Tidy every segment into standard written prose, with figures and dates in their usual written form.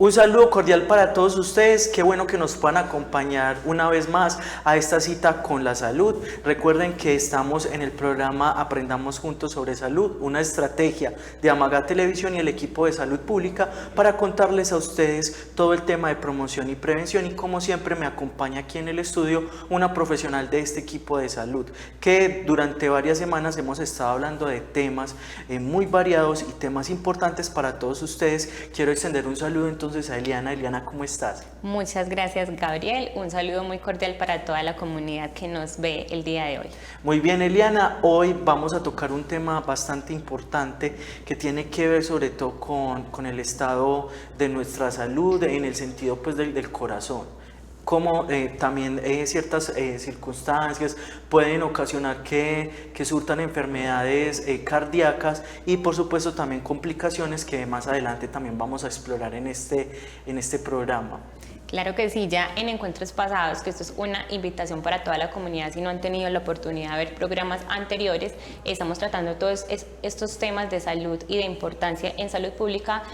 Un saludo cordial para todos ustedes, qué bueno que nos puedan acompañar una vez más a esta cita con la salud. Recuerden que estamos en el programa Aprendamos Juntos sobre Salud, una estrategia de Amaga Televisión y el equipo de salud pública para contarles a ustedes todo el tema de promoción y prevención, y como siempre me acompaña aquí en el estudio una profesional de este equipo de salud que durante varias semanas hemos estado hablando de temas muy variados y temas importantes para todos ustedes. Quiero extender un saludo entonces a Eliana. Eliana, ¿cómo estás? Muchas gracias, Gabriel. Un saludo muy cordial para toda la comunidad que nos ve el día de hoy. Muy bien, Eliana, hoy vamos a tocar un tema bastante importante que tiene que ver sobre todo con el estado de nuestra salud en el sentido pues del corazón. Como también ciertas circunstancias pueden ocasionar que surtan enfermedades cardíacas y por supuesto también complicaciones que más adelante también vamos a explorar en este programa. Claro que sí, ya en encuentros pasados, que esto es una invitación para toda la comunidad, si no han tenido la oportunidad de ver programas anteriores, estamos tratando todos estos temas de salud y de importancia en salud pública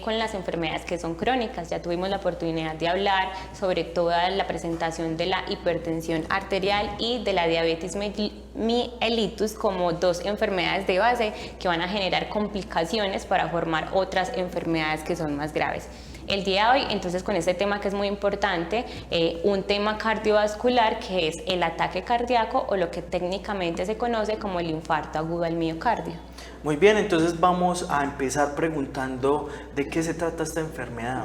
con las enfermedades que son crónicas. Ya tuvimos la oportunidad de hablar sobre toda la presentación de la hipertensión arterial y de la diabetes mellitus como dos enfermedades de base que van a generar complicaciones para formar otras enfermedades que son más graves. El día de hoy, entonces, con este tema que es muy importante, un tema cardiovascular que es el ataque cardíaco o lo que técnicamente se conoce como el infarto agudo al miocardio. Muy bien, entonces vamos a empezar preguntando de qué se trata esta enfermedad.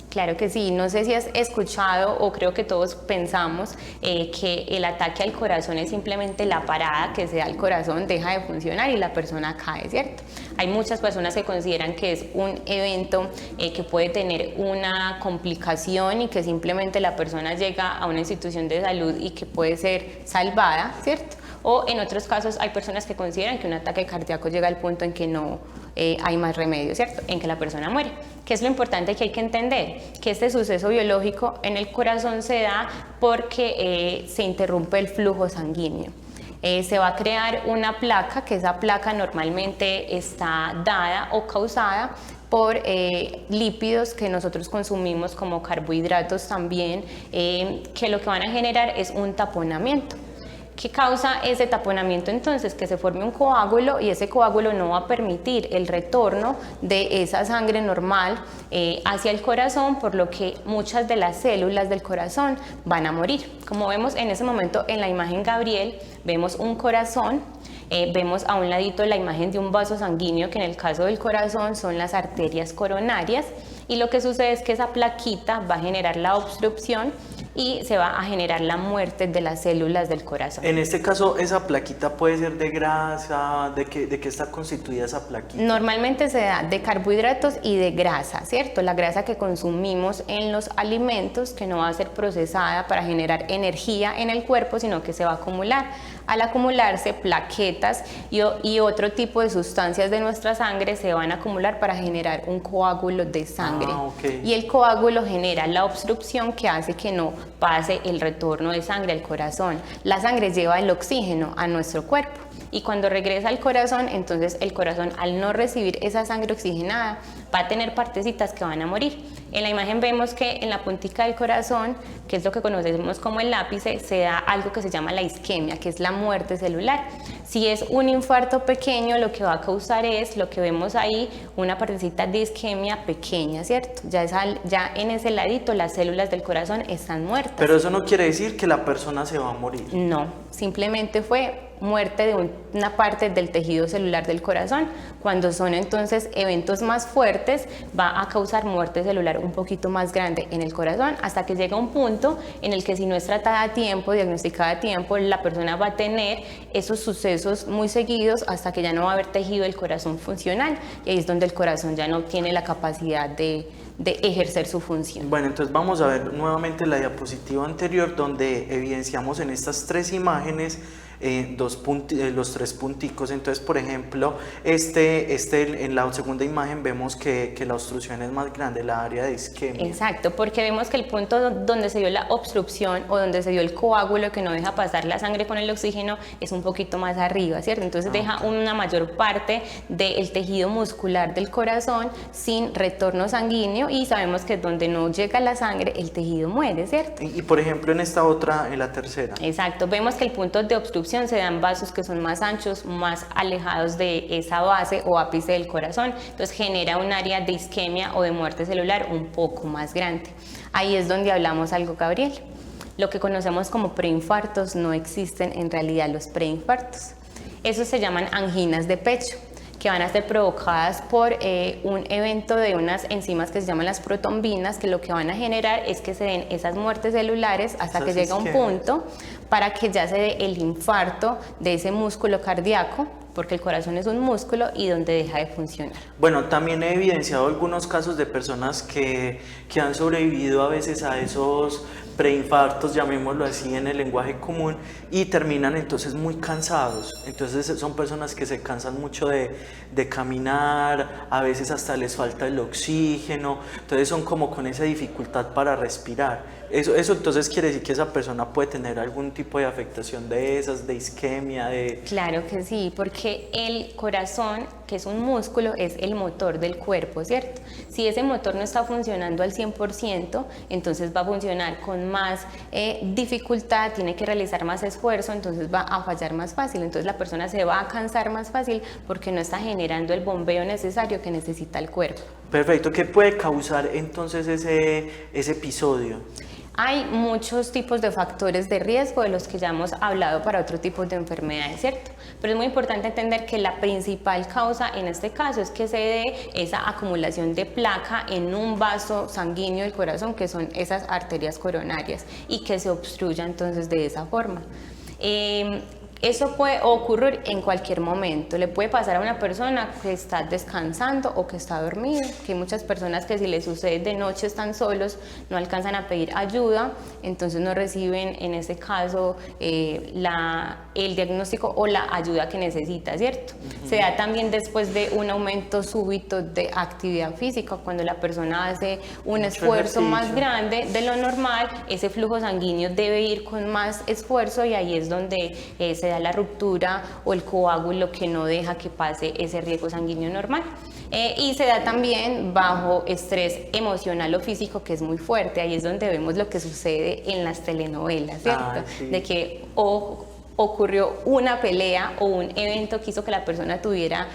Claro que sí, no sé si has escuchado o creo que todos pensamos que el ataque al corazón es simplemente la parada que se da al corazón, deja de funcionar y la persona cae, ¿cierto? Hay muchas personas que consideran que es un evento que puede tener una complicación y que simplemente la persona llega a una institución de salud y que puede ser salvada, ¿cierto? O en otros casos hay personas que consideran que un ataque cardíaco llega al punto en que no hay más remedio, ¿cierto? En que la persona muere. ¿Qué es lo importante que hay que entender? Que este suceso biológico en el corazón se da porque se interrumpe el flujo sanguíneo. Se va a crear una placa, que esa placa normalmente está dada o causada por lípidos que nosotros consumimos como carbohidratos también, que lo que van a generar es un taponamiento. ¿Qué causa ese taponamiento entonces? Que se forme un coágulo y ese coágulo no va a permitir el retorno de esa sangre normal hacia el corazón, por lo que muchas de las células del corazón van a morir. Como vemos en ese momento en la imagen, Gabriel, vemos un corazón, vemos a un ladito la imagen de un vaso sanguíneo, que en el caso del corazón son las arterias coronarias, y lo que sucede es que esa plaquita va a generar la obstrucción y se va a generar la muerte de las células del corazón. En este caso, ¿esa plaquita puede ser de grasa? ¿De qué está constituida esa plaquita? Normalmente se da de carbohidratos y de grasa, ¿cierto? La grasa que consumimos en los alimentos, que no va a ser procesada para generar energía en el cuerpo, sino que se va a acumular. Al acumularse, plaquetas y otro tipo de sustancias de nuestra sangre se van a acumular para generar un coágulo de sangre. Okay. Y el coágulo genera la obstrucción que hace que no pase el retorno de sangre al corazón. La sangre lleva el oxígeno a nuestro cuerpo y cuando regresa al corazón, entonces el corazón, al no recibir esa sangre oxigenada, va a tener partecitas que van a morir. En la imagen vemos que en la puntica del corazón, que es lo que conocemos como el ápice, se da algo que se llama la isquemia, que es la muerte celular. Si es un infarto pequeño, lo que va a causar es, lo que vemos ahí, una partecita de isquemia pequeña, ¿cierto? Ya en ese ladito las células del corazón están muertas. Pero eso no quiere decir que la persona se va a morir. No, simplemente fue muerte de una parte del tejido celular del corazón. Cuando son entonces eventos más fuertes, va a causar muerte celular un poquito más grande en el corazón, hasta que llega un punto en el que, si no es tratada a tiempo, diagnosticada a tiempo, la persona va a tener esos sucesos muy seguidos hasta que ya no va a haber tejido del corazón funcional, y ahí es donde el corazón ya no tiene la capacidad de ejercer su función. Bueno, entonces vamos a ver nuevamente la diapositiva anterior, donde evidenciamos en estas tres imágenes los tres punticos. Entonces, por ejemplo, en la segunda imagen vemos que la obstrucción es más grande, la área de isquemia. Exacto, porque vemos que el punto donde se dio la obstrucción o donde se dio el coágulo que no deja pasar la sangre con el oxígeno es un poquito más arriba, ¿cierto? Entonces deja una mayor parte del tejido muscular del corazón sin retorno sanguíneo y sabemos que donde no llega la sangre el tejido muere, ¿cierto? Y por ejemplo en esta otra, en la tercera. Exacto, vemos que el punto de obstrucción se dan vasos que son más anchos, más alejados de esa base o ápice del corazón, entonces genera un área de isquemia o de muerte celular un poco más grande. Ahí es donde hablamos algo, Gabriel. Lo que conocemos como preinfartos no existen en realidad los preinfartos. Esos se llaman anginas de pecho, que van a ser provocadas por un evento de unas enzimas que se llaman las protombinas, que lo que van a generar es que se den esas muertes celulares hasta que llega un punto para que ya se dé el infarto de ese músculo cardíaco, porque el corazón es un músculo y donde deja de funcionar. Bueno, también he evidenciado algunos casos de personas que han sobrevivido a veces a esos preinfartos, llamémoslo así en el lenguaje común, y terminan entonces muy cansados. Entonces son personas que se cansan mucho de caminar, a veces hasta les falta el oxígeno, entonces son como con esa dificultad para respirar. Eso entonces quiere decir que esa persona puede tener algún tipo de afectación de esas, de isquemia, de... Claro que sí, porque el corazón, que es un músculo, es el motor del cuerpo, ¿cierto? Si ese motor no está funcionando al 100%, entonces va a funcionar con más dificultad, tiene que realizar más esfuerzo, entonces va a fallar más fácil, entonces la persona se va a cansar más fácil porque no está generando el bombeo necesario que necesita el cuerpo. Perfecto, ¿qué puede causar entonces ese episodio? Hay muchos tipos de factores de riesgo de los que ya hemos hablado para otro tipo de enfermedades, ¿cierto? Pero es muy importante entender que la principal causa en este caso es que se dé esa acumulación de placa en un vaso sanguíneo del corazón, que son esas arterias coronarias, y que se obstruya entonces de esa forma. Eso puede ocurrir en cualquier momento, le puede pasar a una persona que está descansando o que está dormida, que hay muchas personas que si les sucede de noche están solos, no alcanzan a pedir ayuda, entonces no reciben en ese caso el diagnóstico o la ayuda que necesita, ¿cierto? Se da también después de un aumento súbito de actividad física, cuando la persona hace un esfuerzo más grande de lo normal, ese flujo sanguíneo debe ir con más esfuerzo y ahí es donde se da la ruptura o el coágulo que no deja que pase ese riego sanguíneo normal. Y se da también bajo estrés emocional o físico que es muy fuerte. Ahí es donde vemos lo que sucede en las telenovelas, ¿cierto? Sí. De que ocurrió una pelea o un evento que hizo que la persona tuviera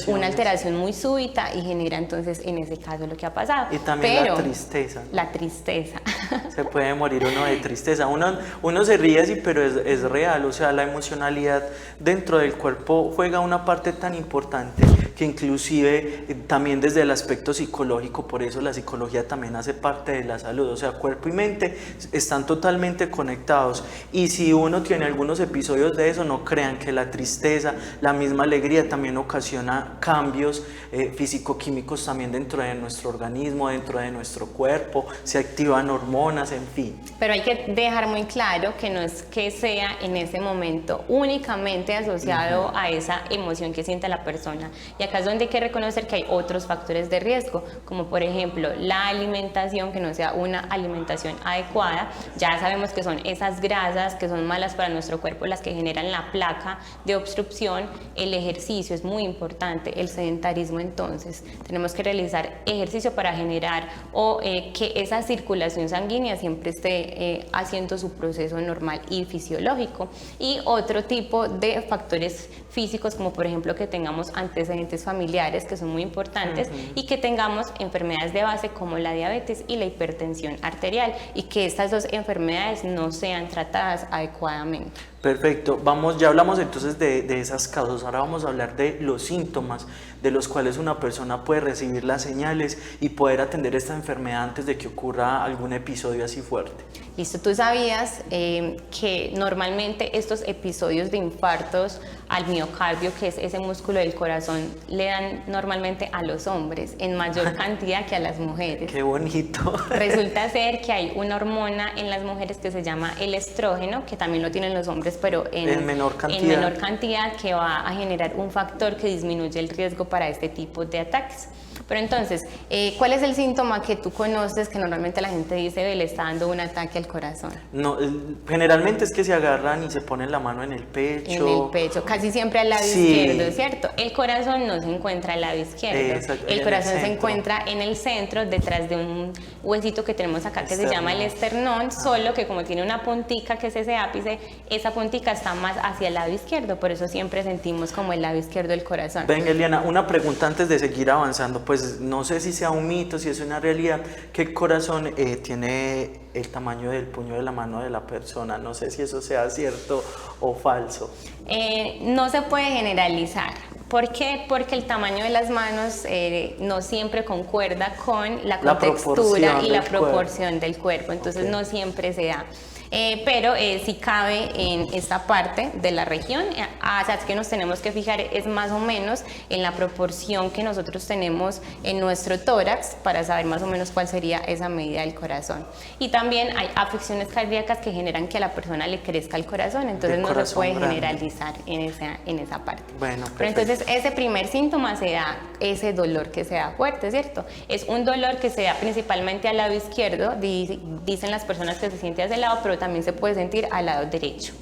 una alteración muy súbita y genera entonces en ese caso lo que ha pasado. Y también la tristeza. La tristeza. Se puede morir uno de tristeza. Uno se ríe así, pero es real. O sea, la emocionalidad dentro del cuerpo juega una parte tan importante que inclusive también desde el aspecto psicológico, por eso la psicología también hace parte de la salud. O sea, cuerpo y mente están totalmente conectados. Y si uno tiene algunos episodios de eso, no crean que la tristeza, la misma alegría también ocasiona cambios físico-químicos también dentro de nuestro organismo, dentro de nuestro cuerpo, se activan hormonas, en fin. Pero hay que dejar muy claro que no es que sea en ese momento únicamente asociado a esa emoción que siente la persona. Y acá es donde hay que reconocer que hay otros factores de riesgo, como por ejemplo la alimentación, que no sea una alimentación adecuada. Ya sabemos que son esas grasas que son malas para nuestro cuerpo las que generan la placa de obstrucción. El ejercicio es muy importante, el sedentarismo, entonces tenemos que realizar ejercicio para generar que esa circulación sanguínea siempre esté haciendo su proceso normal y fisiológico. Y otro tipo de factores físicos, como por ejemplo que tengamos antecedentes familiares que son muy importantes y que tengamos enfermedades de base como la diabetes y la hipertensión arterial, y que estas dos enfermedades no sean tratadas adecuadamente. Perfecto, ya hablamos entonces de esas causas, ahora vamos a hablar de los síntomas de los cuales una persona puede recibir las señales y poder atender esta enfermedad antes de que ocurra algún episodio así fuerte. Listo, ¿tú sabías que normalmente estos episodios de infartos al miocardio, que es ese músculo del corazón, le dan normalmente a los hombres en mayor cantidad que a las mujeres? ¡Qué bonito! Resulta ser que hay una hormona en las mujeres que se llama el estrógeno, que también lo tienen los hombres pacientes, pero en menor cantidad, que va a generar un factor que disminuye el riesgo para este tipo de ataques. Pero entonces, ¿cuál es el síntoma que tú conoces que normalmente la gente dice, le está dando un ataque al corazón? No, generalmente es que se agarran y se ponen la mano en el pecho. En el pecho, casi siempre al lado izquierdo, ¿cierto? El corazón no se encuentra al lado izquierdo. El corazón se encuentra en el centro, detrás de un huesito que tenemos acá que se llama el esternón, solo que como tiene una puntica que es ese ápice, esa puntica está más hacia el lado izquierdo, por eso siempre sentimos como el lado izquierdo del corazón. Venga, Eliana, una pregunta antes de seguir avanzando, pues no sé si sea un mito, si es una realidad, que el corazón tiene el tamaño del puño de la mano de la persona, no sé si eso sea cierto o falso. No se puede generalizar. ¿Por qué? Porque el tamaño de las manos no siempre concuerda con la contextura y la proporción del cuerpo, entonces no siempre se da. Pero sí cabe en esta parte de la región, o sea, es que nos tenemos que fijar es más o menos en la proporción que nosotros tenemos en nuestro tórax para saber más o menos cuál sería esa medida del corazón. Y también hay afecciones cardíacas que generan que a la persona le crezca el corazón, entonces no se puede generalizar en esa parte. Bueno, pero entonces ese primer síntoma se da ese dolor que se da fuerte, ¿cierto? Es un dolor que se da principalmente al lado izquierdo, dicen las personas que se siente hacia el lado, pero también se puede sentir al lado derecho.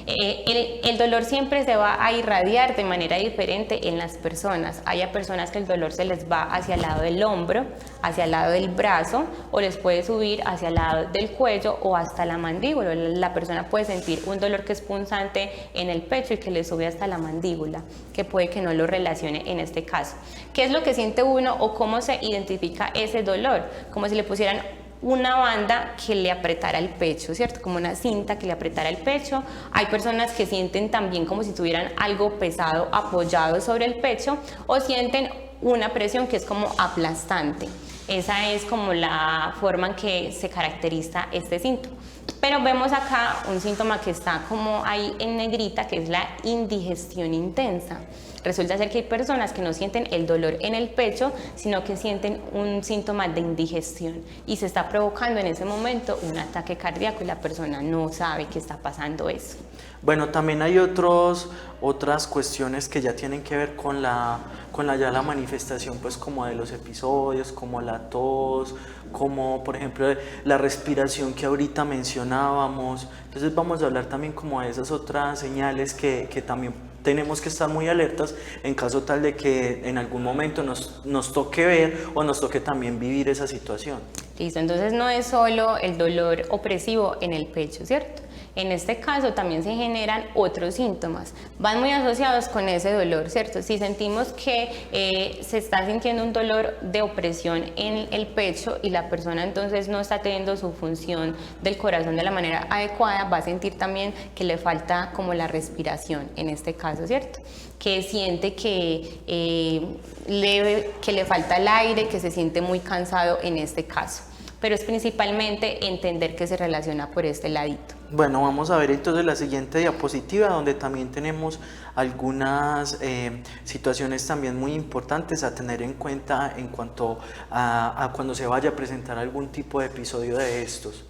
El dolor siempre se va a irradiar de manera diferente en las personas. Hay a personas que el dolor se les va hacia el lado del hombro, hacia el lado del brazo, o les puede subir hacia el lado del cuello o hasta la mandíbula. La persona puede sentir un dolor que es punzante en el pecho y que le sube hasta la mandíbula, que puede que no lo relacione en este caso. ¿Qué es lo que siente uno o cómo se identifica ese dolor? Como si le pusieran una banda que le apretara el pecho, ¿cierto? Como una cinta que le apretara el pecho. Hay personas que sienten también como si tuvieran algo pesado apoyado sobre el pecho o sienten una presión que es como aplastante. Esa es como la forma en que se caracteriza este síntoma. Pero vemos acá un síntoma que está como ahí en negrita, que es la indigestión intensa. Resulta ser que hay personas que no sienten el dolor en el pecho, sino que sienten un síntoma de indigestión y se está provocando en ese momento un ataque cardíaco y la persona no sabe que está pasando eso. Bueno, también hay otras cuestiones que ya tienen que ver con la manifestación, pues como de los episodios, como la tos, como por ejemplo la respiración que ahorita mencionábamos. Entonces vamos a hablar también como de esas otras señales que también tenemos que estar muy alertas en caso tal de que en algún momento nos toque ver o nos toque también vivir esa situación. Listo, entonces no es solo el dolor opresivo en el pecho, ¿cierto? En este caso también se generan otros síntomas, van muy asociados con ese dolor, ¿cierto? Si sentimos que se está sintiendo un dolor de opresión en el pecho y la persona entonces no está teniendo su función del corazón de la manera adecuada, va a sentir también que le falta como la respiración en este caso, ¿cierto? Que siente que le falta el aire, que se siente muy cansado en este caso. Pero es principalmente entender que se relaciona por este ladito. Bueno, vamos a ver entonces la siguiente diapositiva donde también tenemos algunas situaciones también muy importantes a tener en cuenta en cuanto a cuando se vaya a presentar algún tipo de episodio de estos.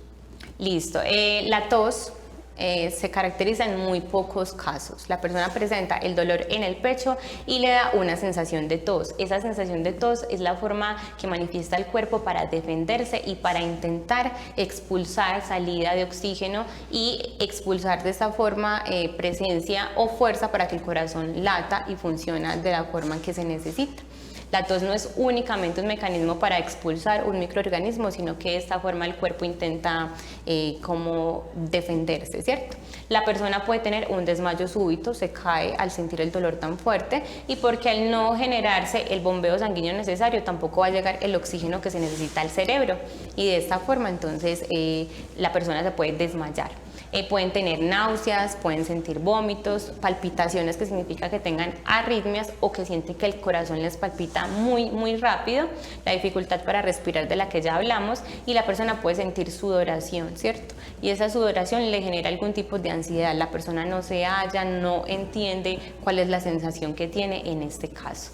Listo, la tos se caracteriza en muy pocos casos. La persona presenta el dolor en el pecho y le da una sensación de tos. Esa sensación de tos es la forma que manifiesta el cuerpo para defenderse y para intentar expulsar salida de oxígeno y expulsar de esta forma presencia o fuerza para que el corazón lata y funcione de la forma en que se necesita. La tos no es únicamente un mecanismo para expulsar un microorganismo, sino que de esta forma el cuerpo intenta como defenderse, ¿cierto? La persona puede tener un desmayo súbito, se cae al sentir el dolor tan fuerte y porque al no generarse el bombeo sanguíneo necesario tampoco va a llegar el oxígeno que se necesita al cerebro y de esta forma entonces la persona se puede desmayar. Pueden tener náuseas, pueden sentir vómitos, palpitaciones que significa que tengan arritmias o que sienten que el corazón les palpita muy rápido, la dificultad para respirar de la que ya hablamos y la persona puede sentir sudoración, ¿cierto? Y esa sudoración le genera algún tipo de ansiedad, la persona no se halla, no entiende cuál es la sensación que tiene en este caso.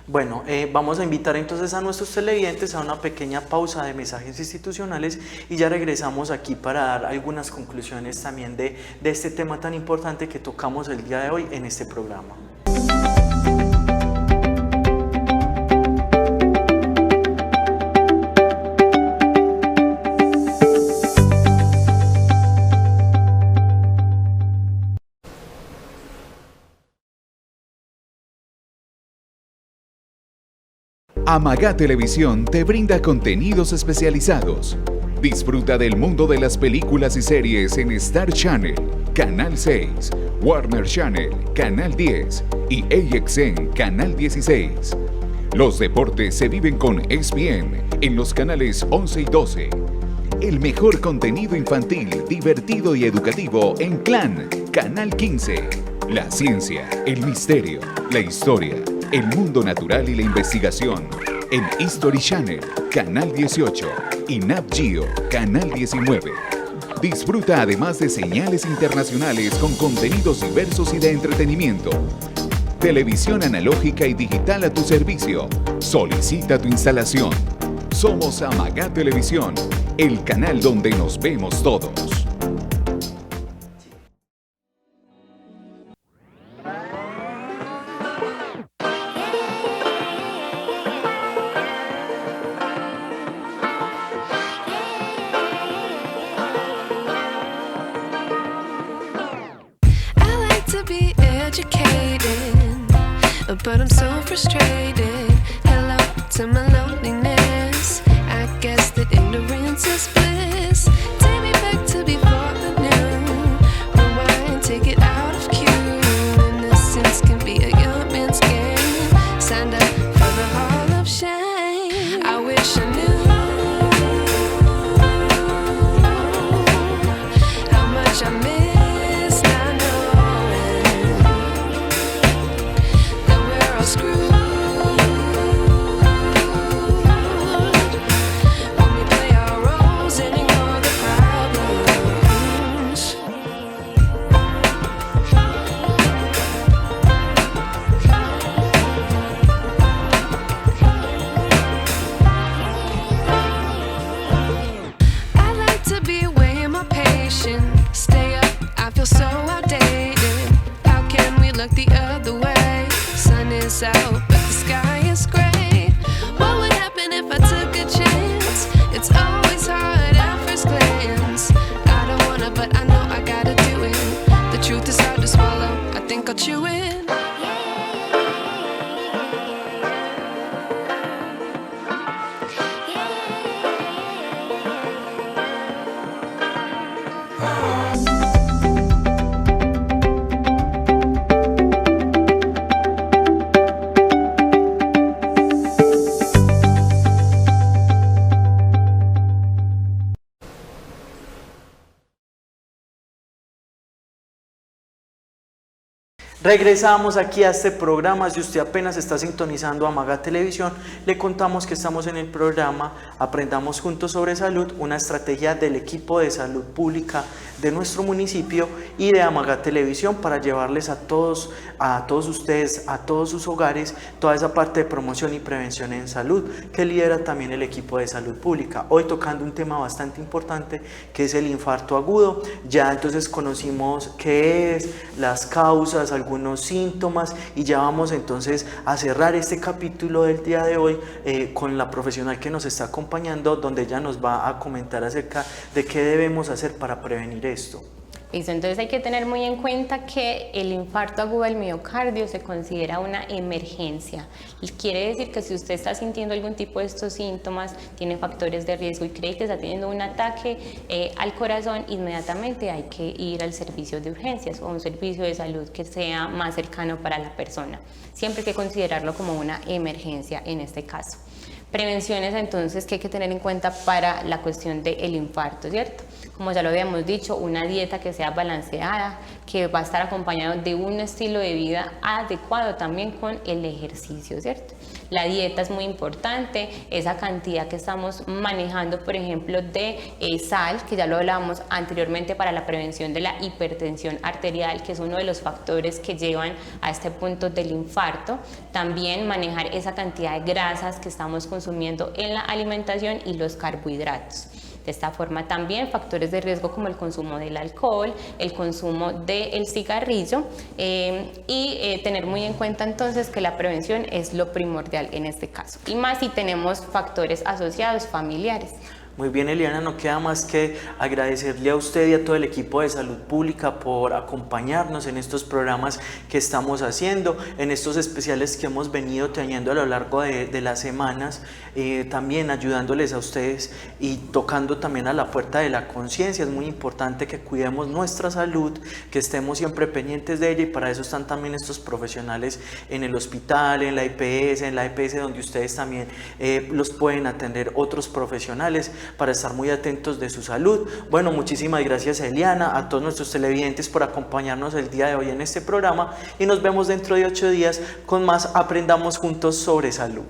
Bueno, vamos a invitar entonces a nuestros televidentes a una pequeña pausa de mensajes institucionales y ya regresamos aquí para dar algunas conclusiones también de este tema tan importante que tocamos el día de hoy en este programa. Amagá Televisión te brinda contenidos especializados. Disfruta del mundo de las películas y series en Star Channel, Canal 6, Warner Channel, Canal 10 y AXN, Canal 16. Los deportes se viven con ESPN en los canales 11 y 12. El mejor contenido infantil, divertido y educativo en Clan, Canal 15. La ciencia, el misterio, la historia, el mundo natural y la investigación en History Channel, Canal 18 y Nat Geo, Canal 19. Disfruta además de señales internacionales con contenidos diversos y de entretenimiento. Televisión analógica y digital a tu servicio. Solicita tu instalación. Somos Amagá Televisión, el canal donde nos vemos todos. But I'm so frustrated. Hello to my loneliness. I guess that ignorance is bliss. Take me back to before I knew. Rewind, take it out of cue. Innocence can be a young man's game. Signed up for the hall of shame. I wish I knew how much I miss not knowing that we're all screwed. When we play our roles and ignore the problems. I like to be away in my patience. Stay up, I feel so outdated. How can we look the other way? Sun is out, but the sky is gray. What would happen if I took a chance? It's always hard at first glance. I don't wanna, but I know I gotta do it. The truth is hard to swallow, I think I'll chew it. Regresamos aquí a este programa. Si usted apenas está sintonizando Amagá Televisión, le contamos que estamos en el programa Aprendamos Juntos sobre Salud, una estrategia del equipo de salud pública de nuestro municipio y de Amagá Televisión para llevarles a todos ustedes, a todos sus hogares, toda esa parte de promoción y prevención en salud que lidera también el equipo de salud pública. Hoy tocando un tema bastante importante que es el infarto agudo. Ya entonces conocimos qué es, las causas, algunos síntomas y ya vamos entonces a cerrar este capítulo del día de hoy con la profesional que nos está acompañando, donde ella nos va a comentar acerca de qué debemos hacer para prevenir esto. Listo, entonces hay que tener muy en cuenta que el infarto agudo del miocardio se considera una emergencia. Quiere decir que si usted está sintiendo algún tipo de estos síntomas, tiene factores de riesgo y cree que está teniendo un ataque al corazón, inmediatamente hay que ir al servicio de urgencias o un servicio de salud que sea más cercano para la persona. Siempre hay que considerarlo como una emergencia en este caso. Prevenciones entonces que hay que tener en cuenta para la cuestión del infarto, ¿cierto? como ya lo habíamos dicho, una dieta que sea balanceada, que va a estar acompañado de un estilo de vida adecuado también con el ejercicio, ¿cierto? La dieta es muy importante, esa cantidad que estamos manejando, por ejemplo, de sal, que ya lo hablábamos anteriormente para la prevención de la hipertensión arterial, que es uno de los factores que llevan a este punto del infarto. También manejar esa cantidad de grasas que estamos consumiendo en la alimentación y los carbohidratos. De esta forma también factores de riesgo como el consumo del alcohol, el consumo del cigarrillo y tener muy en cuenta entonces que la prevención es lo primordial en este caso. Y más si tenemos factores asociados familiares. Muy bien, Eliana, no queda más que agradecerle a usted y a todo el equipo de Salud Pública por acompañarnos en estos programas que estamos haciendo, en estos especiales que hemos venido teniendo a lo largo de las semanas, también ayudándoles a ustedes y tocando también a la puerta de la conciencia. Es muy importante que cuidemos nuestra salud, que estemos siempre pendientes de ella, y para eso están también estos profesionales en el hospital, en la EPS, donde ustedes también los pueden atender otros profesionales, para estar muy atentos de su salud. Bueno, muchísimas gracias, Eliana, a todos nuestros televidentes por acompañarnos el día de hoy en este programa, y nos vemos dentro de 8 días con más Aprendamos Juntos sobre Salud.